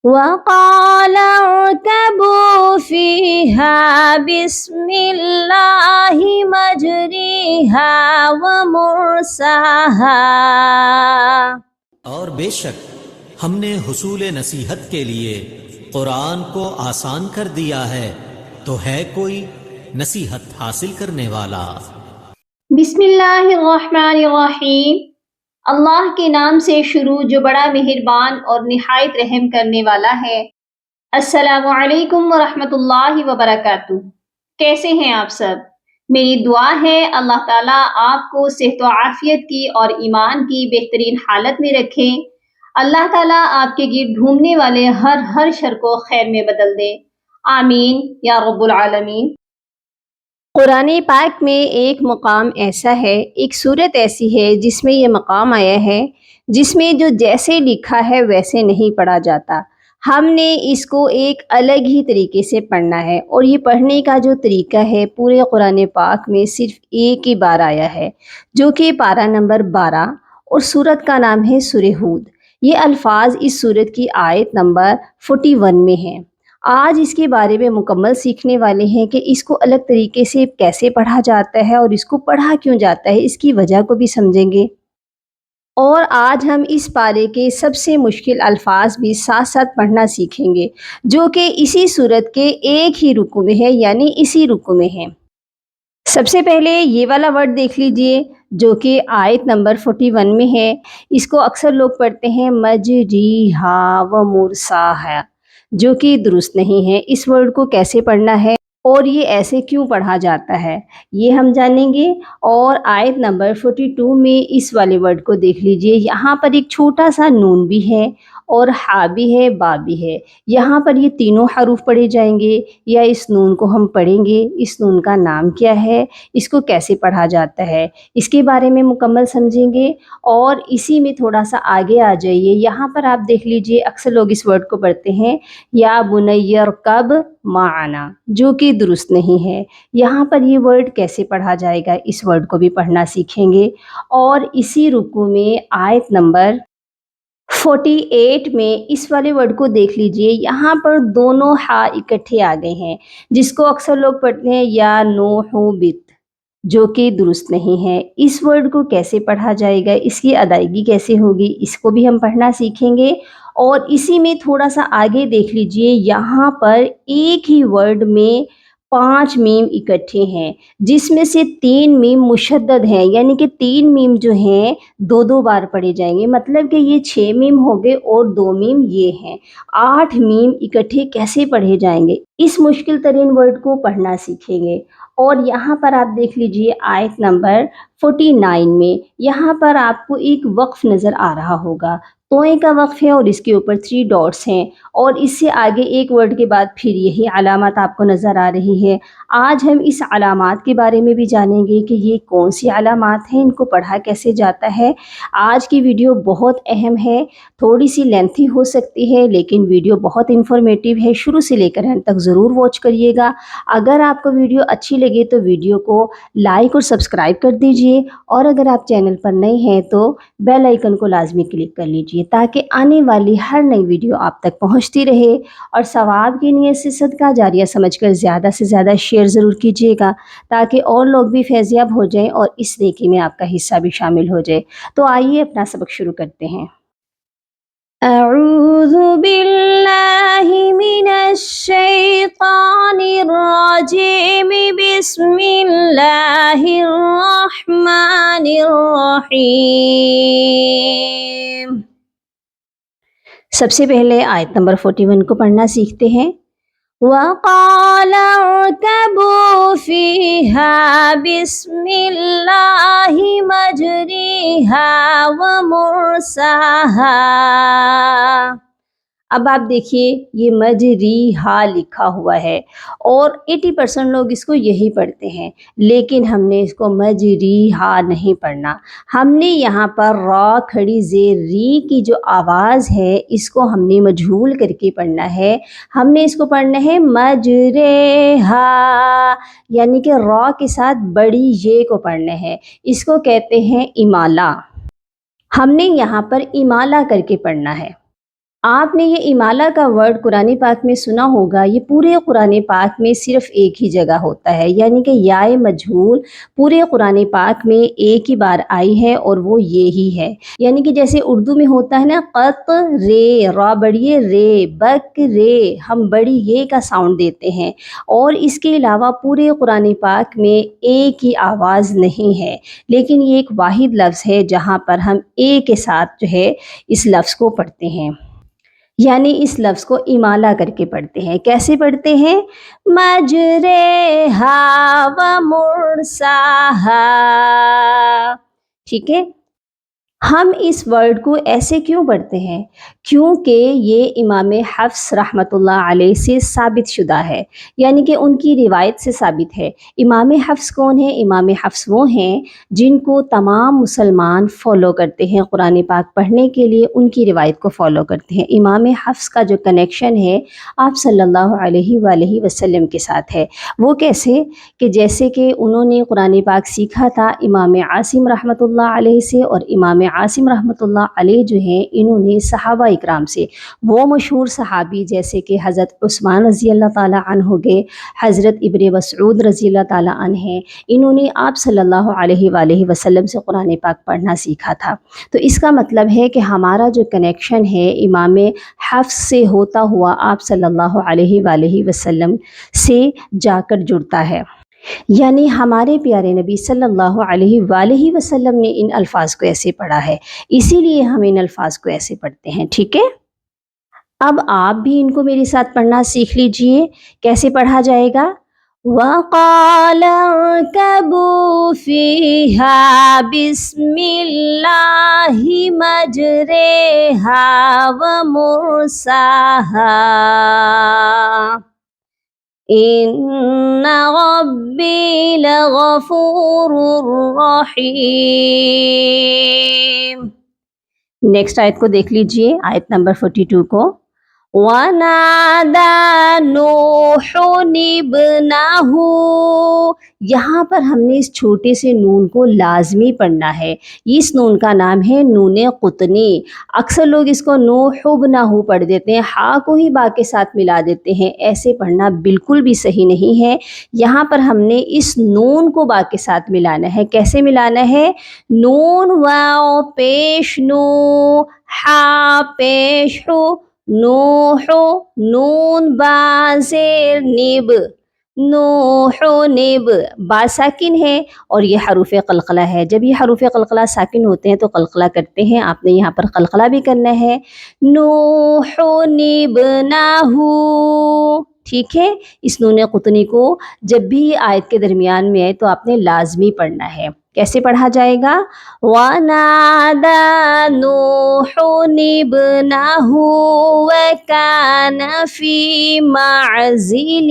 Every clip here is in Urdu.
وقال اركبوا فيها بسم الله مجريها ومرساها۔ اور بے شک ہم نے حصول نصیحت کے لیے قرآن کو آسان کر دیا ہے، تو ہے کوئی نصیحت حاصل کرنے والا؟ بسم اللہ الرحمن الرحیم، اللہ کے نام سے شروع جو بڑا مہربان اور نہایت رحم کرنے والا ہے۔ السلام علیکم ورحمۃ اللہ وبرکاتہ۔ کیسے ہیں آپ سب؟ میری دعا ہے اللہ تعالیٰ آپ کو صحت و عافیت کی اور ایمان کی بہترین حالت میں رکھے۔ اللہ تعالیٰ آپ کے گرد گھومنے والے ہر شر کو خیر میں بدل دے، آمین یا رب العالمین۔ قرآن پاک میں ایک مقام ایسا ہے، ایک صورت ایسی ہے جس میں یہ مقام آیا ہے، جس میں جو جیسے لکھا ہے ویسے نہیں پڑھا جاتا۔ ہم نے اس کو ایک الگ ہی طریقے سے پڑھنا ہے، اور یہ پڑھنے کا جو طریقہ ہے پورے قرآن پاک میں صرف ایک ہی بار آیا ہے، جو کہ پارہ نمبر 12 اور سورت کا نام ہے سورہ ہود۔ یہ الفاظ اس سورت کی آیت نمبر 41 میں ہیں۔ آج اس کے بارے میں مکمل سیکھنے والے ہیں کہ اس کو الگ طریقے سے کیسے پڑھا جاتا ہے اور اس کو پڑھا کیوں جاتا ہے، اس کی وجہ کو بھی سمجھیں گے۔ اور آج ہم اس پارے کے سب سے مشکل الفاظ بھی ساتھ ساتھ پڑھنا سیکھیں گے، جو کہ اسی صورت کے ایک ہی رکوع میں ہے، یعنی اسی رکوع میں ہے۔ سب سے پہلے یہ والا ورڈ دیکھ لیجئے جو کہ آیت نمبر 41 میں ہے۔ اس کو اکثر لوگ پڑھتے ہیں مجریہا و مرساہا، جو کہ درست نہیں ہے۔ اس ورڈ کو کیسے پڑھنا ہے اور یہ ایسے کیوں پڑھا جاتا ہے، یہ ہم جانیں گے۔ اور آیت نمبر 42 میں اس والے ورڈ کو دیکھ لیجئے، یہاں پر ایک چھوٹا سا نون بھی ہے اور ہا بھی ہے، با بھی ہے۔ یہاں پر یہ تینوں حروف پڑھے جائیں گے، یا اس نون کو ہم پڑھیں گے۔ اس نون کا نام کیا ہے، اس کو کیسے پڑھا جاتا ہے، اس کے بارے میں مکمل سمجھیں گے۔ اور اسی میں تھوڑا سا آگے آ جائیے، یہاں پر آپ دیکھ لیجئے اکثر لوگ اس ورڈ کو پڑھتے ہیں یا بنی ارکب معنا، جو کہ درست نہیں ہے۔ یہاں پر یہ ورڈ کیسے پڑھا جائے گا، اس ورڈ کو بھی پڑھنا سیکھیں گے۔ اور اسی رکوع میں آیت نمبر 48 میں اس والے ورڈ کو دیکھ لیجئے، یہاں پر دونوں ہا اکٹھے آ گئے ہیں، جس کو اکثر لوگ پڑھتے ہیں یا نوح بت، جو کہ درست نہیں ہے۔ اس ورڈ کو کیسے پڑھا جائے گا، اس کی ادائیگی کیسے ہوگی، اس کو بھی ہم پڑھنا سیکھیں گے۔ اور اسی میں تھوڑا سا آگے دیکھ لیجئے، یہاں پر ایک ہی ورڈ میں 5 میم اکٹھے ہیں، جس میں سے 3 میم مشدد ہیں، یعنی کہ 3 میم جو ہیں 2 بار پڑھے جائیں گے، مطلب کہ یہ 6 میم ہو گئے اور 2 میم یہ ہیں۔ 8 میم اکٹھے کیسے پڑھے جائیں گے، اس مشکل ترین ورڈ کو پڑھنا سیکھیں گے۔ اور یہاں پر آپ دیکھ لیجئے آیت نمبر 49 میں، یہاں پر آپ کو ایک وقف نظر آ رہا ہوگا، توئیں کا وقف ہے اور اس کے اوپر 3 ڈاٹس ہیں، اور اس سے آگے ایک ورڈ کے بعد پھر یہی علامات آپ کو نظر آ رہی ہے۔ آج ہم اس علامات کے بارے میں بھی جانیں گے کہ یہ کون سی علامات ہیں، ان کو پڑھا کیسے جاتا ہے۔ آج کی ویڈیو بہت اہم ہے، تھوڑی سی لینتھی ہو سکتی ہے، لیکن ویڈیو بہت انفارمیٹیو ہے، شروع سے لے کر اینڈ تک ضرور واچ کریے گا۔ اگر آپ کو ویڈیو اچھی لگے تو ویڈیو کو لائک اور سبسکرائب کر دیجئے، اور اگر آپ چینل پر نئے ہیں تو بیل آئیکن کو لازمی کلک کر لیجئے، تاکہ آنے والی ہر نئی ویڈیو آپ تک پہنچتی رہے۔ اور ثواب کی نیت سے صدقہ جاریہ سمجھ کر زیادہ سے زیادہ شیئر ضرور کیجیے گا، تاکہ اور لوگ بھی فیض یاب ہو جائیں اور اس نیکی میں آپ کا حصہ بھی شامل ہو جائے۔ تو آئیے اپنا سبق شروع کرتے ہیں۔ اعوذ باللہ من الشیطان الرجیم، بسم اللہ الرحمن الرحیم۔ سب سے پہلے آیت نمبر 41 کو پڑھنا سیکھتے ہیں۔ وَقَالَ ارْكَبُوا فِيهَا بِسْمِ اللَّهِ مَجْرِيهَا وَمُرْسَاهَا۔ اب آپ دیکھیے یہ مجریہا لکھا ہوا ہے، اور 80% لوگ اس کو یہی پڑھتے ہیں، لیکن ہم نے اس کو مجریہا نہیں پڑھنا۔ ہم نے یہاں پر را کھڑی زیر ری کی جو آواز ہے، اس کو ہم نے مجہول کر کے پڑھنا ہے۔ ہم نے اس کو پڑھنا ہے مجریہا، یعنی کہ را کے ساتھ بڑی یہ کو پڑھنا ہے۔ اس کو کہتے ہیں امالہ۔ ہم نے یہاں پر امالہ کر کے پڑھنا ہے۔ آپ نے یہ امالہ کا ورڈ قرآن پاک میں سنا ہوگا، یہ پورے قرآن پاک میں صرف ایک ہی جگہ ہوتا ہے، یعنی کہ یائے مجہول پورے قرآن پاک میں ایک ہی بار آئی ہے اور وہ یہی ہے۔ یعنی کہ جیسے اردو میں ہوتا ہے نا قط رے، را بڑی رے، بک رے، ہم بڑی یہ کا ساؤنڈ دیتے ہیں، اور اس کے علاوہ پورے قرآن پاک میں ایک ہی آواز نہیں ہے، لیکن یہ ایک واحد لفظ ہے جہاں پر ہم ایک کے ساتھ جو ہے اس لفظ کو پڑھتے ہیں، یعنی اس لفظ کو امالہ کر کے پڑھتے ہیں۔ کیسے پڑھتے ہیں؟ مجرےہا و مرساہا، ٹھیک ہے۔ ہم اس ورڈ کو ایسے کیوں پڑھتے ہیں؟ کیونکہ یہ امام حفص رحمۃ اللہ علیہ سے ثابت شدہ ہے، یعنی کہ ان کی روایت سے ثابت ہے۔ امام حفص کون ہیں؟ امام حفص وہ ہیں جن کو تمام مسلمان فالو کرتے ہیں، قرآن پاک پڑھنے کے لیے ان کی روایت کو فالو کرتے ہیں۔ امام حفص کا جو کنیکشن ہے آپ صلی اللہ علیہ وآلہ وسلم کے ساتھ ہے۔ وہ کیسے؟ کہ جیسے کہ انہوں نے قرآن پاک سیکھا تھا امام عاصم رحمۃ اللہ علیہ سے، اور امام عاصم رحمۃ اللہ علیہ جو ہیں انہوں نے صحابہ اکرام سے، وہ مشہور صحابی جیسے کہ حضرت عثمان رضی اللہ تعالیٰ عنہ ہو گئے، حضرت ابن مسعود رضی اللہ تعالیٰ عنہ ہیں، انہوں نے آپ صلی اللہ علیہ وآلہ وسلم سے قرآن پاک پڑھنا سیکھا تھا۔ تو اس کا مطلب ہے کہ ہمارا جو کنیکشن ہے امام حفص سے ہوتا ہوا آپ صلی اللہ علیہ وآلہ وسلم سے جا کر جڑتا ہے، یعنی ہمارے پیارے نبی صلی اللہ علیہ وآلہ وسلم نے ان الفاظ کو ایسے پڑھا ہے، اسی لیے ہم ان الفاظ کو ایسے پڑھتے ہیں، ٹھیک ہے۔ اب آپ بھی ان کو میرے ساتھ پڑھنا سیکھ لیجئے۔ کیسے پڑھا جائے گا؟ وَقَالَ ارْكَبُوا فِيهَا بِسْمِ اللَّهِ مَجْرَاهَا وَمُرْسَاهَا إِنَّ رَبِّي لَغَفُورٌ رَحِيمٌ۔ نیکسٹ آیت کو دیکھ لیجئے، آیت نمبر 42 کو۔ وَنَادَى نُوحٌ ابْنَهُ، یہاں پر ہم نے اس چھوٹے سے نون کو لازمی پڑھنا ہے، اس نون کا نام ہے نون قطنی۔ اکثر لوگ اس کو نوح ابنہ پڑھ دیتے ہیں، ہا کو ہی با کے ساتھ ملا دیتے ہیں، ایسے پڑھنا بالکل بھی صحیح نہیں ہے۔ یہاں پر ہم نے اس نون کو با کے ساتھ ملانا ہے۔ کیسے ملانا ہے؟ نون واو پیش نو، ہا پیش ہو، نوح، نون با زیر نب، نوح نب، با ساکن ہے اور یہ حروف قلقلہ ہے۔ جب یہ حروف قلقلہ ساکن ہوتے ہیں تو قلقلہ کرتے ہیں، آپ نے یہاں پر قلقلہ بھی کرنا ہے، نوح ابنہ، ٹھیک ہے۔ اس نون قطنی کو جب بھی آیت کے درمیان میں آئے تو آپ نے لازمی پڑھنا ہے۔ کیسے پڑھا جائے گا؟ وَنَادَى نُوحٌ ابْنَهُ وَكَانَ فِي مَعْزِلٍ،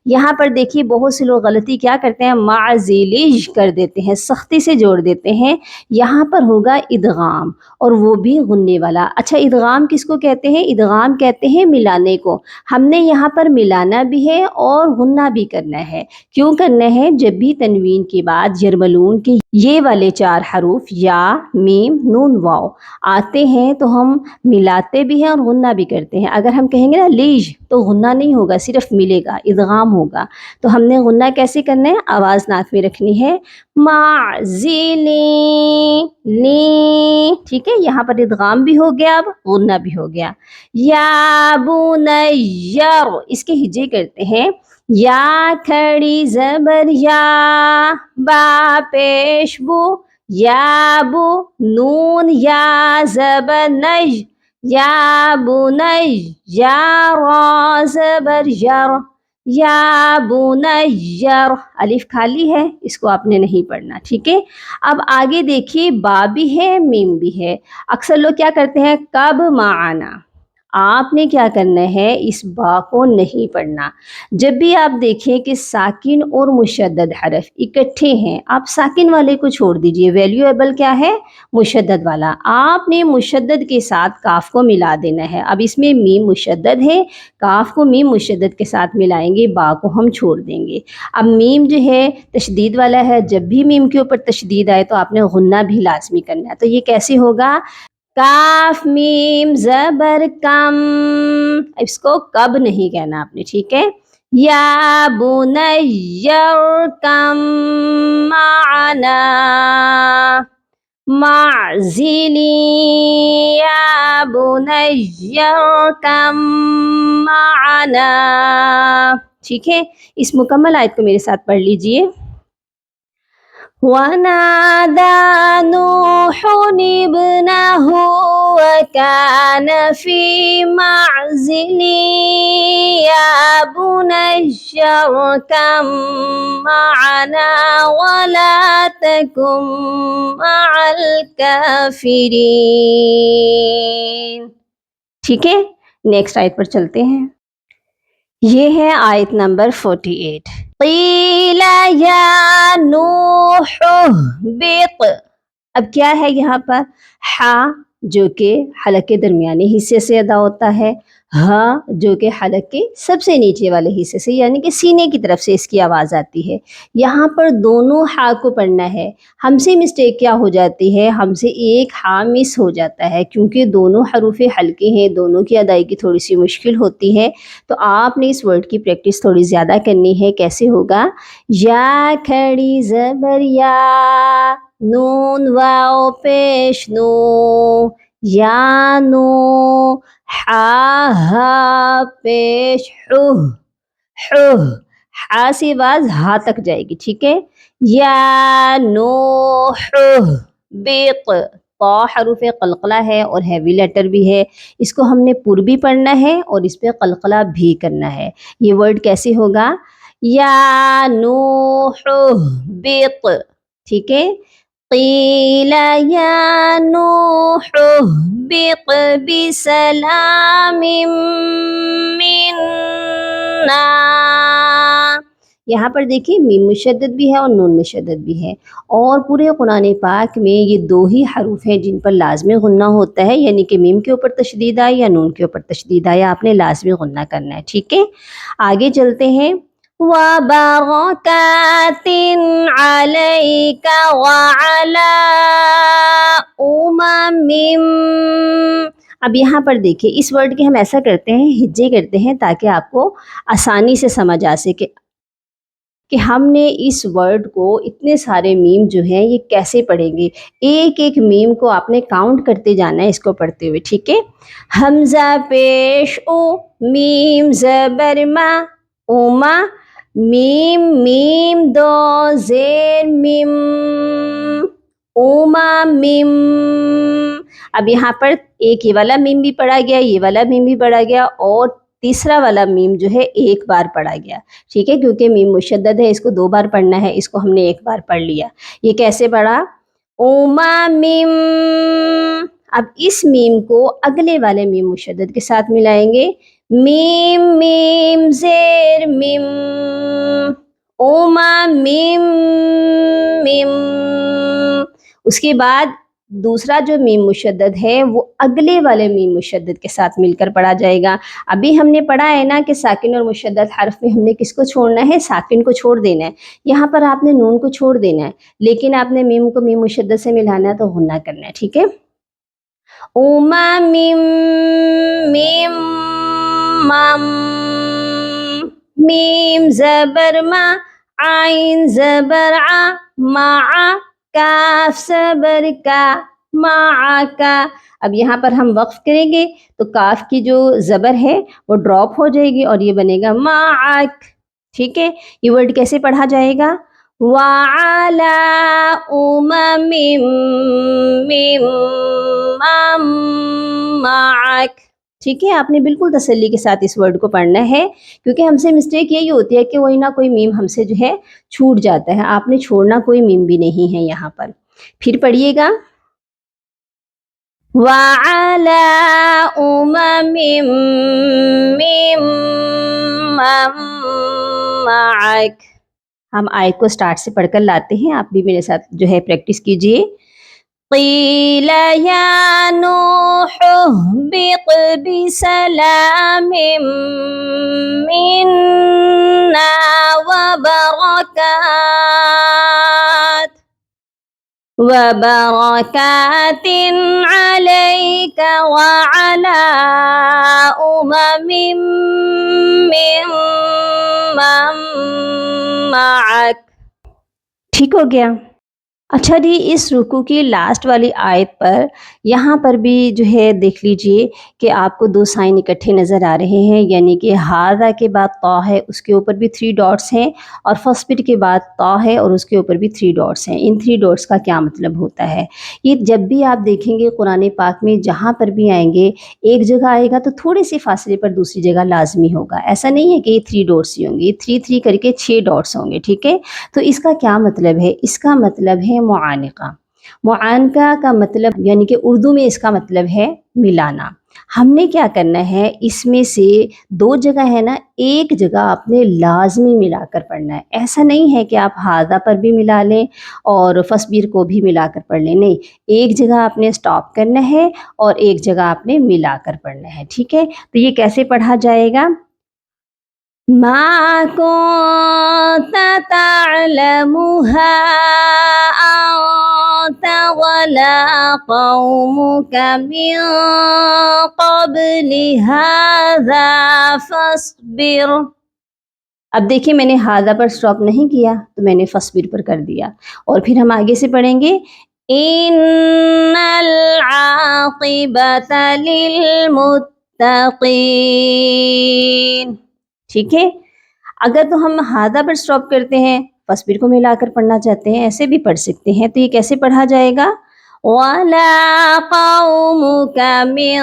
یہاں پر دیکھیے بہت سے لوگ غلطی کیا کرتے ہیں، معزلج کر دیتے ہیں، سختی سے جوڑ دیتے ہیں۔ یہاں پر ہوگا ادغام، اور وہ بھی غننے والا۔ اچھا ادغام کس کو کہتے ہیں؟ ادغام کہتے ہیں ملانے کو۔ ہم نے یہاں پر ملانا بھی ہے اور غنہ بھی کرنا ہے۔ کیوں کرنا ہے؟ جب بھی تنوین کے بعد یرملون کے یہ والے 4 حروف یا میم نون واو آتے ہیں تو ہم ملاتے بھی ہیں اور غنہ بھی کرتے ہیں۔ اگر ہم کہیں گے نا لیج تو غنہ نہیں ہوگا، صرف ملے گا، ادغام ہوگا۔ تو ہم نے غنہ کیسے کرنا ہے؟ آواز ناک میں رکھنی ہے، معزلین لی، ٹھیک ہے۔ یہاں پر ادغام بھی ہو گیا، اب غنہ بھی ہو گیا۔ یا بنیر، اس کے ہجے کرتے ہیں، یا کھڑی زبر یا، با پیش بو، یا بو، نون یا زبر نج، یا بنی، یا را زبر یر، یا بنیر، الف خالی ہے، اس کو آپ نے نہیں پڑھنا، ٹھیک ہے۔ اب آگے دیکھیے با بھی ہے میم بھی ہے۔ اکثر لوگ کیا کرتے ہیں، کب معنا، آپ نے کیا کرنا ہے، اس با کو نہیں پڑھنا۔ جب بھی آپ دیکھیں کہ ساکن اور مشدد حرف اکٹھے ہیں، آپ ساکن والے کو چھوڑ دیجئے، ویلیویبل کیا ہے، مشدد والا۔ آپ نے مشدد کے ساتھ کاف کو ملا دینا ہے۔ اب اس میں میم مشدد ہے، کاف کو میم مشدد کے ساتھ ملائیں گے، با کو ہم چھوڑ دیں گے۔ اب میم جو ہے تشدید والا ہے، جب بھی میم کے اوپر تشدید آئے تو آپ نے غنہ بھی لازمی کرنا ہے۔ تو یہ کیسے ہوگا؟ کاف میم زبر کم، اس کو کب نہیں کہنا آپ نے، ٹھیک ہے. یا بنی ارکم معنا معزلی، یا بنی ارکم معنا. ٹھیک ہے، اس مکمل آیت کو میرے ساتھ پڑھ لیجئے. وَنَادَى نُوحٌ ابْنَهُ وَكَانَ فِي مَعْزِلٍ يَا بُنَيَّ ارْكَب مَّعَنَا وَلَا تَكُن مَّعَ الْكَافِرِينَ. ٹھیک ہے، نیکسٹ آیت پر چلتے ہیں. یہ ہے آیت نمبر 48. قیل یا نوح اہبط. اب کیا ہے یہاں پر؟ ہا جو کہ حلق کے درمیانی حصے سے ادا ہوتا ہے، ہا جو کہ حلق کے سب سے نیچے والے حصے سے یعنی کہ سینے کی طرف سے اس کی آواز آتی ہے. یہاں پر دونوں ہا کو پڑھنا ہے. ہم سے مسٹیک کیا ہو جاتی ہے، ہم سے ایک ہا مس ہو جاتا ہے کیونکہ دونوں حروف حلقے ہیں، دونوں کی ادائیگی تھوڑی سی مشکل ہوتی ہے. تو آپ نے اس ورڈ کی پریکٹس تھوڑی زیادہ کرنی ہے. کیسے ہوگا؟ یا کھڑی زبر یا، نون واو پیش نو، یا نو، ہا ہا پیش ہو، ہو، ہا سے آواز ہا تک جائے گی. ٹھیک ہے، یا نوح بیق. طا حروف قلقلہ ہے اور ہیوی لیٹر بھی ہے، اس کو ہم نے پر بھی پڑھنا ہے اور اس پہ قلقلہ بھی کرنا ہے. یہ ورڈ کیسے ہوگا؟ یا نوح اہبط. ٹھیک ہے، قیل یا نوح اہبط بسلام منا. یہاں پر دیکھیے میم مشدد بھی ہے اور نون مشدد بھی ہے، اور پورے قرآن پاک میں یہ دو ہی حروف ہیں جن پر لازمی غنہ ہوتا ہے، یعنی کہ میم کے اوپر تشدید آئے یا نون کے اوپر تشدید آئے، آپ نے لازمی غنہ کرنا ہے. ٹھیک ہے، آگے چلتے ہیں. وَبَرَكَاتٍ عَلَيْكَ وَعَلَىٰ أُمَمٍ. اب یہاں پر دیکھیں اس ورڈ کے ہم ایسا کرتے ہیں، ہجے کرتے ہیں تاکہ آپ کو آسانی سے سمجھ آ سکے کہ ہم نے اس ورڈ کو اتنے سارے میم جو ہیں یہ کیسے پڑھیں گے. ایک ایک میم کو آپ نے کاؤنٹ کرتے جانا ہے اس کو پڑھتے ہوئے. ٹھیک ہے، حمزہ پیش او، میم زبر ما، اوما، میم میم دو زیر میم، اوما میم. اب یہاں پر ایک یہ والا میم بھی پڑھا گیا، یہ والا میم بھی پڑھا گیا، اور تیسرا والا میم جو ہے ایک بار پڑھا گیا. ٹھیک ہے، کیونکہ میم مشدد ہے، اس کو 2 بار پڑھنا ہے، اس کو ہم نے 1 بار پڑھ لیا. یہ کیسے پڑھا؟ اوما میم. اب اس میم کو اگلے والے میم مشدد کے ساتھ ملائیں گے، میم میم زیر میم، اوما میم میم. اس کے بعد دوسرا جو میم مشدد ہے وہ اگلے والے میم مشدد کے ساتھ مل کر پڑھا جائے گا. ابھی ہم نے پڑھا ہے نا کہ ساکن اور مشدد حرف میں ہم نے کس کو چھوڑنا ہے؟ ساکن کو چھوڑ دینا ہے. یہاں پر آپ نے نون کو چھوڑ دینا ہے، لیکن آپ نے میم کو میم مشدد سے ملانا ہے تو غنہ کرنا ہے. ٹھیک ہے، اوما میم میم مم، میم زبر ما، عین زبر ع، مع، کاف زبر کا، معکا. اب یہاں پر ہم وقف کریں گے تو کاف کی جو زبر ہے وہ ڈراپ ہو جائے گی اور یہ بنے گا معک. ٹھیک ہے، یہ ورڈ کیسے پڑھا جائے گا؟ وَعَلَىٰ أُمَمٍ مِّمَّن مَّعَكَ. ٹھیک ہے، آپ نے بالکل تسلی کے ساتھ اس ورڈ کو پڑھنا ہے، کیونکہ ہم سے مسٹیک یہی ہوتی ہے کہ وہی نہ کوئی میم ہم سے جو ہے چھوٹ جاتا ہے. آپ نے چھوڑنا کوئی میم بھی نہیں ہے یہاں پر. پھر پڑھیے گا، وَعَلَىٰ أُمَمٍ مِّمَّن مَّعَكَ. ہم آیت کو سٹارٹ سے پڑھ کر لاتے ہیں، آپ بھی میرے ساتھ جو ہے پریکٹس کیجئے. قیل یا نوح اہبط بسلام منا وبرکات. وبركات عليك وعلى ممن معك. ٹھیک ہو گیا. اچھا جی، اس رکوع کی لاسٹ والی آیت پر یہاں پر بھی جو ہے دیکھ لیجئے کہ آپ کو 2 سائن اکٹھے نظر آ رہے ہیں، یعنی کہ ہاذا کے بعد طا ہے، اس کے اوپر بھی 3 ڈاٹس ہیں، اور فصبر کے بعد طا ہے اور اس کے اوپر بھی 3 ڈاٹس ہیں. ان 3 ڈاٹس کا کیا مطلب ہوتا ہے؟ یہ جب بھی آپ دیکھیں گے قرآن پاک میں جہاں پر بھی آئیں گے، ایک جگہ آئے گا تو تھوڑے سے فاصلے پر دوسری جگہ لازمی ہوگا. ایسا نہیں ہے کہ یہ 3 ڈاٹس ہی ہوں گے، یہ 3 کر کے 6 ڈاٹس ہوں گے. ٹھیک ہے، تو اس کا کیا مطلب ہے؟ اس کا مطلب ہے معانقہ. معانقہ کا مطلب یعنی کہ اردو میں اس کا مطلب ہے ملانا. ہم نے کیا کرنا ہے، اس میں سے 2 جگہ ہے نا، ایک جگہ آپ نے لازمی ملا کر پڑھنا ہے. ایسا نہیں ہے کہ آپ ہاذا پر بھی ملا لیں اور فصبر کو بھی ملا کر پڑھ لیں. نہیں، ایک جگہ آپ نے سٹاپ کرنا ہے اور ایک جگہ آپ نے ملا کر پڑھنا ہے. ٹھیک ہے، تو یہ کیسے پڑھا جائے گا؟ ما كنت تعلمها أنت ولا قومك من قبل هذا فاصبر. اب دیکھیں میں نے ہاذا پر سٹاپ نہیں کیا تو میں نے فصبر پر کر دیا، اور پھر ہم آگے سے پڑھیں گے ان العاقبۃ للمتقین. ٹھیک ہے، اگر تو ہم ہاذا پر سٹاپ کرتے ہیں، فصبر کو ملا کر پڑھنا چاہتے ہیں، ایسے بھی پڑھ سکتے ہیں. تو یہ کیسے پڑھا جائے گا؟ وَلَا قَوْمُكَ مِن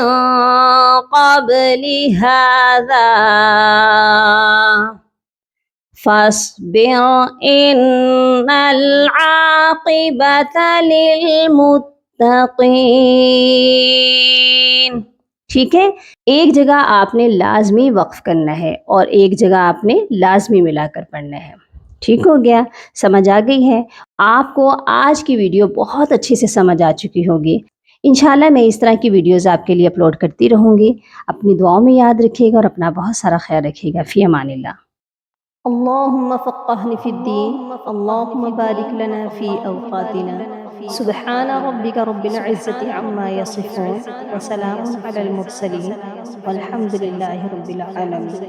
قَبْلِ هَذَا فَاصْبِرْ إِنَّ الْعَاقِبَةَ لِلْمُتَّقِينَ. ٹھیک ہے، ایک جگہ آپ نے لازمی وقف کرنا ہے اور ایک جگہ آپ نے لازمی ملا کر پڑھنا ہے. ٹھیک ہو گیا، سمجھ آ گئی ہے؟ آپ کو آج کی ویڈیو بہت اچھے سے سمجھ آ چکی ہوگی. انشاءاللہ میں اس طرح کی ویڈیوز آپ کے لیے اپلوڈ کرتی رہوں گی. اپنی دعاؤں میں یاد رکھیے گا اور اپنا بہت سارا خیال رکھیے گا. فی امان اللہ. اللهم فقهني في الدين، اللهم بارك لنا في أوقاتنا. سبحان ربك رب العزة عما يصفون وسلام على المرسلين والحمد لله رب العالمين.